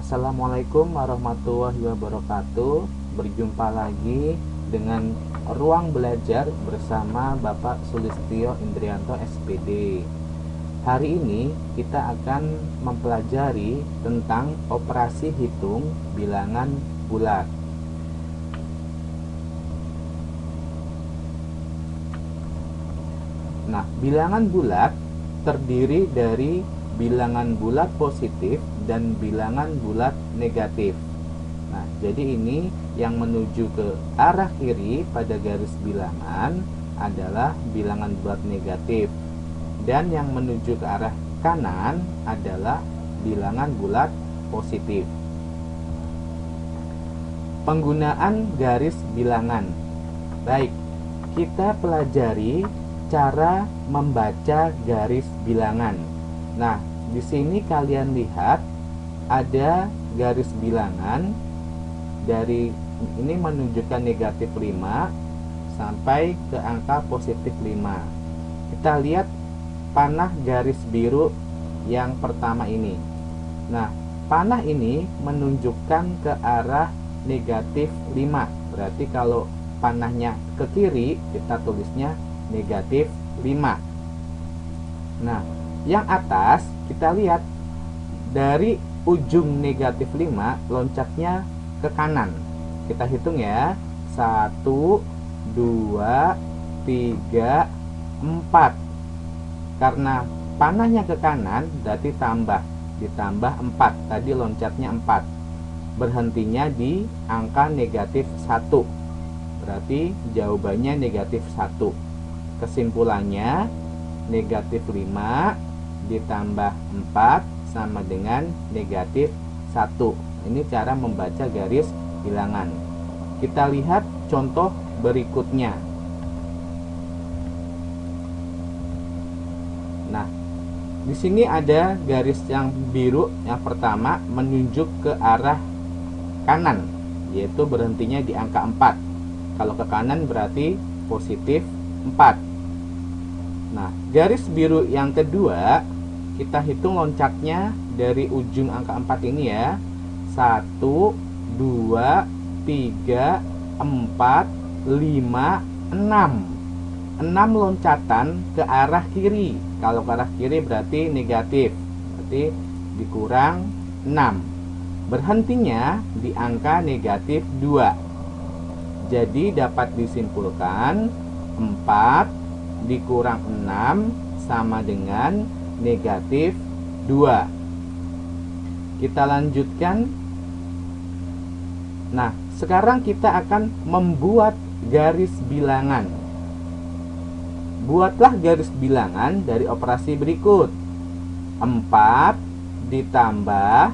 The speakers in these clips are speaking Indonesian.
Assalamualaikum warahmatullahi wabarakatuh. Berjumpa lagi dengan Ruang Belajar bersama Bapak Sulistyo Indrianto SPD. Hari ini kita akan mempelajari tentang operasi hitung bilangan bulat. Nah, bilangan bulat terdiri dari bilangan bulat positif dan bilangan bulat negatif. Nah, jadi ini yang menuju ke arah kiri pada garis bilangan adalah bilangan bulat negatif, dan yang menuju ke arah kanan adalah bilangan bulat positif. Penggunaan garis bilangan. Baik, kita pelajari cara membaca garis bilangan. Nah, di sini kalian lihat ada garis bilangan dari ini menunjukkan negatif 5 sampai ke angka positif 5. Kita lihat panah garis biru yang pertama ini. Nah, panah ini menunjukkan ke arah negatif 5. Berarti kalau panahnya ke kiri, kita tulisnya negatif 5. Nah, yang atas kita lihat dari ujung negatif 5 loncatnya ke kanan. Kita hitung ya. 1, 2, 3, 4. Karena panahnya ke kanan berarti ditambah 4. Tadi loncatnya 4. Berhentinya di angka negatif 1. Berarti jawabannya negatif 1. Kesimpulannya negatif 5 ditambah 4 sama dengan negatif 1. Ini cara membaca garis bilangan. Kita lihat contoh berikutnya. Nah, di sini ada garis yang biru yang pertama menunjuk ke arah kanan, yaitu berhentinya di angka 4. Kalau ke kanan berarti positif 4. Nah, garis biru yang kedua kita hitung loncatnya dari ujung angka 4 ini ya. 1, 2, 3, 4, 5, 6. 6 loncatan ke arah kiri. Kalau ke arah kiri berarti negatif. Berarti dikurang 6. Berhentinya di angka negatif 2. Jadi dapat disimpulkan 4 dikurang 6 sama dengan negatif 2. Kita lanjutkan. Nah, sekarang kita akan membuat garis bilangan. Buatlah garis bilangan dari operasi berikut. 4 ditambah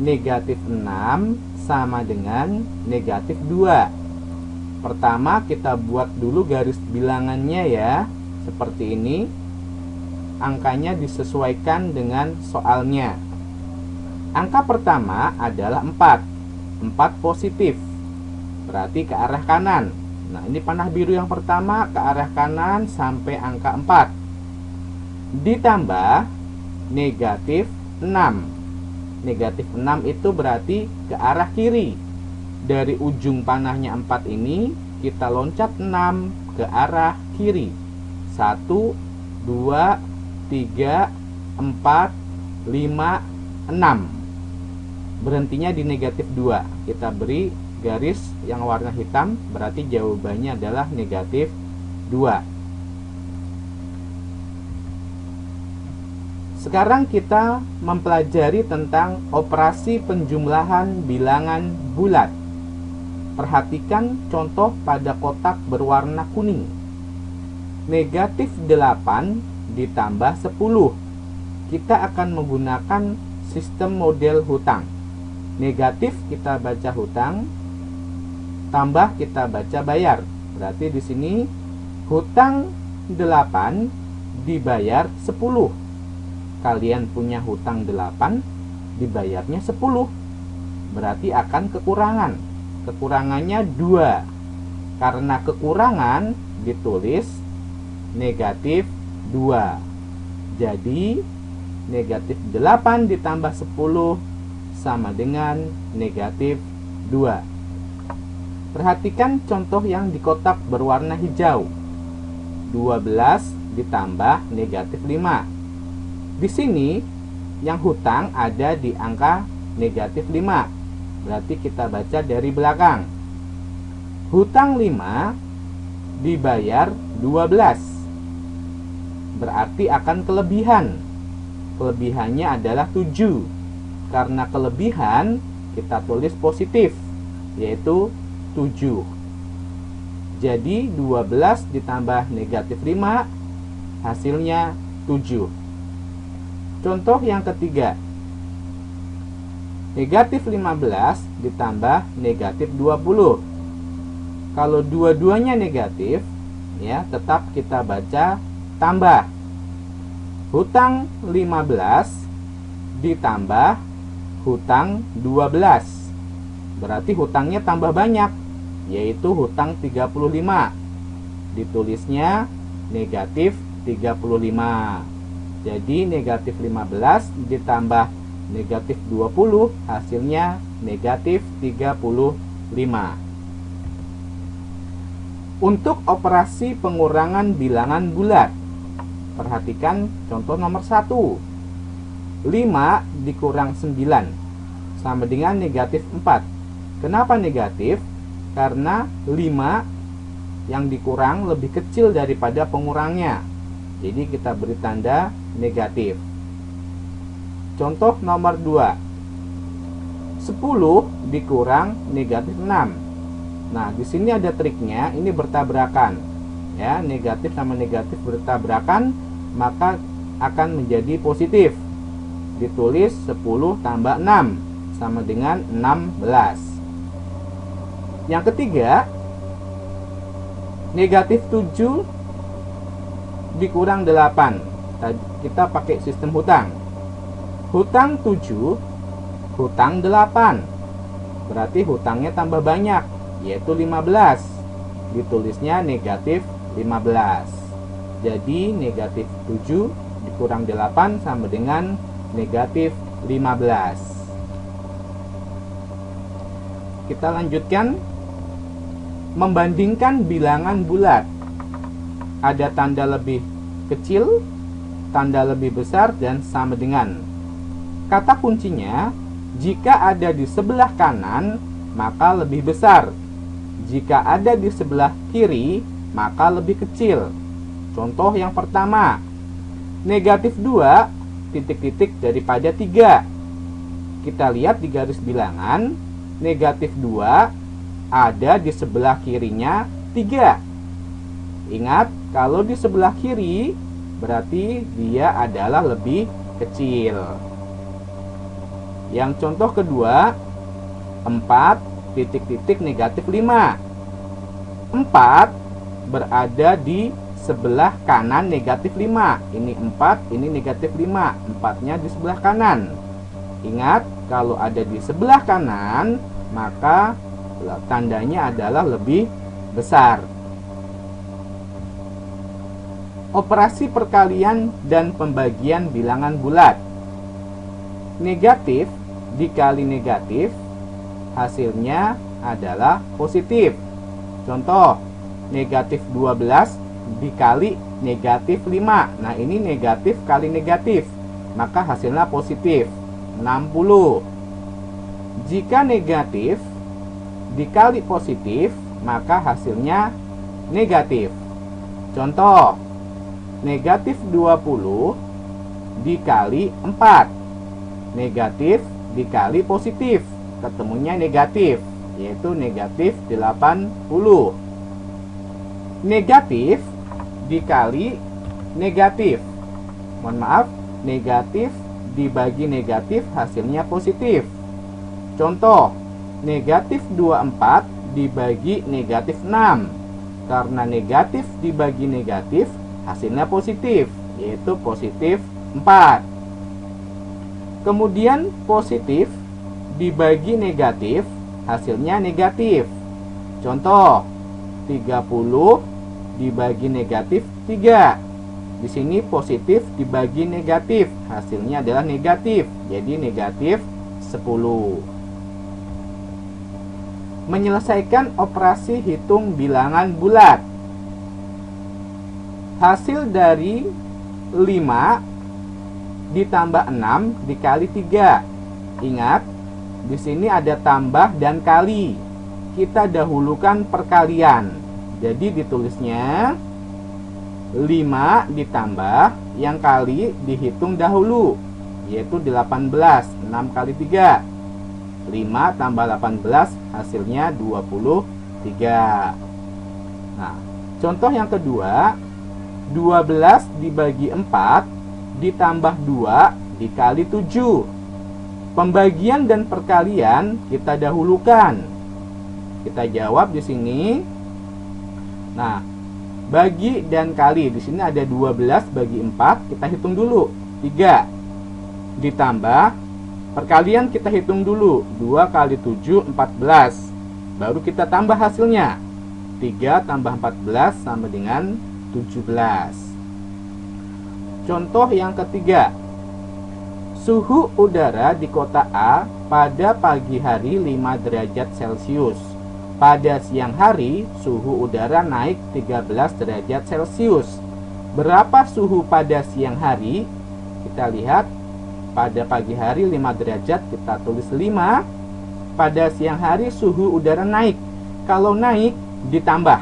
negatif 6 sama dengan negatif 2. Pertama kita buat dulu garis bilangannya ya. Seperti ini. Angkanya disesuaikan dengan soalnya. Angka pertama adalah 4. 4 positif. Berarti ke arah kanan. Nah, ini panah biru yang pertama ke arah kanan sampai angka 4. Ditambah negatif 6. Negatif 6 itu berarti ke arah kiri. Dari ujung panahnya 4 ini kita loncat 6 ke arah kiri. 1, 2, 3, 4, 5, 6. Berhentinya di negatif 2. Kita beri garis yang warna hitam, berarti jawabannya adalah negatif 2. Sekarang kita mempelajari tentang operasi penjumlahan bilangan bulat. Perhatikan contoh pada kotak berwarna kuning. Negatif 8 ditambah 10. Kita akan menggunakan sistem model hutang. Negatif kita baca hutang, tambah kita baca bayar. Berarti di sini hutang 8 dibayar 10. Kalian punya hutang 8, dibayarnya 10. Berarti akan kekurangan. Kekurangannya 2. Karena kekurangan ditulis negatif 2. Jadi negatif 8 ditambah 10 sama dengan negatif 2. Perhatikan contoh yang di kotak berwarna hijau. 12 ditambah negatif 5. Di sini yang hutang ada di angka negatif 5. Berarti kita baca dari belakang. Hutang 5 dibayar 12. Berarti akan kelebihan. Kelebihannya adalah 7. Karena kelebihan kita tulis positif, yaitu 7. Jadi 12 ditambah negatif 5 hasilnya 7. Contoh yang ketiga. Negatif 15 ditambah negatif 20. Kalau dua-duanya negatif, ya tetap kita baca tambah. Hutang 15 ditambah hutang 12. Berarti hutangnya tambah banyak, yaitu hutang 35. Ditulisnya negatif 35. Jadi negatif 15 ditambah negatif 20 hasilnya negatif 35. Untuk operasi pengurangan bilangan bulat, perhatikan contoh nomor 1. 5 dikurang 9 sama dengan negatif 4. Kenapa negatif? Karena 5 yang dikurang lebih kecil daripada pengurangnya. Jadi kita beri tanda negatif. Contoh nomor 2. 10 dikurang negatif 6. Nah, di sini ada triknya, ini bertabrakan. Ya, negatif sama negatif bertabrakan, maka akan menjadi positif. Ditulis 10 tambah 6 sama dengan 16. Yang ketiga, negatif 7 dikurang 8. Kita pakai sistem hutang. Hutang 7, hutang 8. Berarti hutangnya tambah banyak, yaitu 15. Ditulisnya negatif 15. Jadi negatif 7 dikurang 8 sama dengan negatif 15. Kita lanjutkan. Membandingkan bilangan bulat. Ada tanda lebih kecil, tanda lebih besar, dan sama dengan. Kata kuncinya, jika ada di sebelah kanan, maka lebih besar. Jika ada di sebelah kiri, maka lebih kecil. Contoh yang pertama, negatif 2 titik-titik daripada 3. Kita lihat di garis bilangan, negatif 2 ada di sebelah kirinya 3. Ingat, kalau di sebelah kiri berarti dia adalah lebih kecil. Yang contoh kedua, 4 titik-titik negatif 5. 4 berada di sebelah kanan negatif 5. Ini 4, ini negatif 5. 4-nya di sebelah kanan. Ingat, kalau ada di sebelah kanan, maka tandanya adalah lebih besar. Operasi perkalian dan pembagian bilangan bulat. Negatif dikali negatif, hasilnya adalah positif. Contoh, negatif 12 dikali negatif 5. Nah, ini negatif kali negatif, maka hasilnya positif, 60. Jika negatif dikali positif, maka hasilnya negatif. Contoh, negatif 20 dikali 4. Negatif dikali positif, ketemunya negatif, yaitu negatif 80. Negatif dikali negatif, mohon maaf, negatif dibagi negatif hasilnya positif. Contoh, negatif 24 dibagi negatif 6. Karena negatif dibagi negatif, hasilnya positif, yaitu positif 4. Kemudian positif dibagi negatif, hasilnya negatif. Contoh, 30 dibagi negatif 3. Di sini positif dibagi negatif, hasilnya adalah negatif, jadi negatif 10. Menyelesaikan operasi hitung bilangan bulat. Hasil dari 5 ditambah 6 dikali 3. Ingat, di sini ada tambah dan kali. Kita dahulukan perkalian. Jadi ditulisnya 5 ditambah, yang kali dihitung dahulu, yaitu 18. 6 kali 3. 5 tambah 18 hasilnya 23. Nah, contoh yang kedua, 12 dibagi 4 ditambah 2 dikali 7. Pembagian dan perkalian kita dahulukan. Kita jawab di sini. Nah, bagi dan kali di sini ada 12 bagi 4, kita hitung dulu. 3 ditambah perkalian kita hitung dulu, 2 kali 7, 14. Baru kita tambah hasilnya. 3 tambah 14 sama dengan 17. Contoh yang ketiga. Suhu udara di kota A pada pagi hari 5 derajat Celcius. Pada siang hari, suhu udara naik 13 derajat Celcius. Berapa suhu pada siang hari? Kita lihat. Pada pagi hari 5 derajat, kita tulis 5. Pada siang hari suhu udara naik. Kalau naik, ditambah.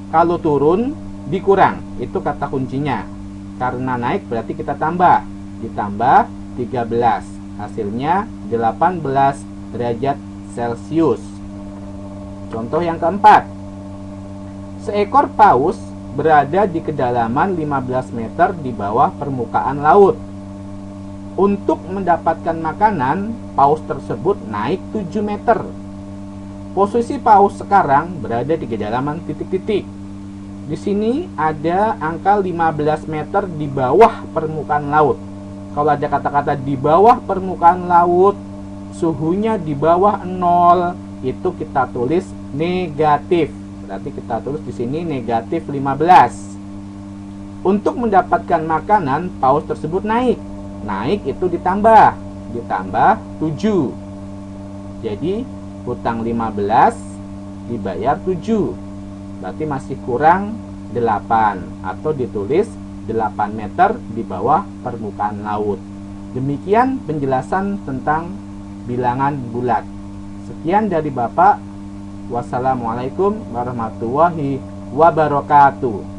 Kalau turun, dikurang. Itu kata kuncinya. Karena naik berarti kita tambah. Ditambah 13. Hasilnya 18 derajat Celcius. Contoh yang keempat. Seekor paus berada di kedalaman 15 meter di bawah permukaan laut. Untuk mendapatkan makanan, paus tersebut naik 7 meter. Posisi paus sekarang berada di kedalaman titik-titik. Di sini ada angka 15 meter di bawah permukaan laut. Kalau ada kata-kata di bawah permukaan laut, suhunya di bawah 0, itu kita tulis negatif. Berarti kita tulis di sini negatif 15. Untuk mendapatkan makanan, paus tersebut naik. Naik itu ditambah 7. Jadi hutang 15 dibayar 7. Berarti masih kurang 8, atau ditulis 8 meter di bawah permukaan laut. Demikian penjelasan tentang bilangan bulat. Sekian dari Bapak. Wassalamualaikum warahmatullahi wabarakatuh.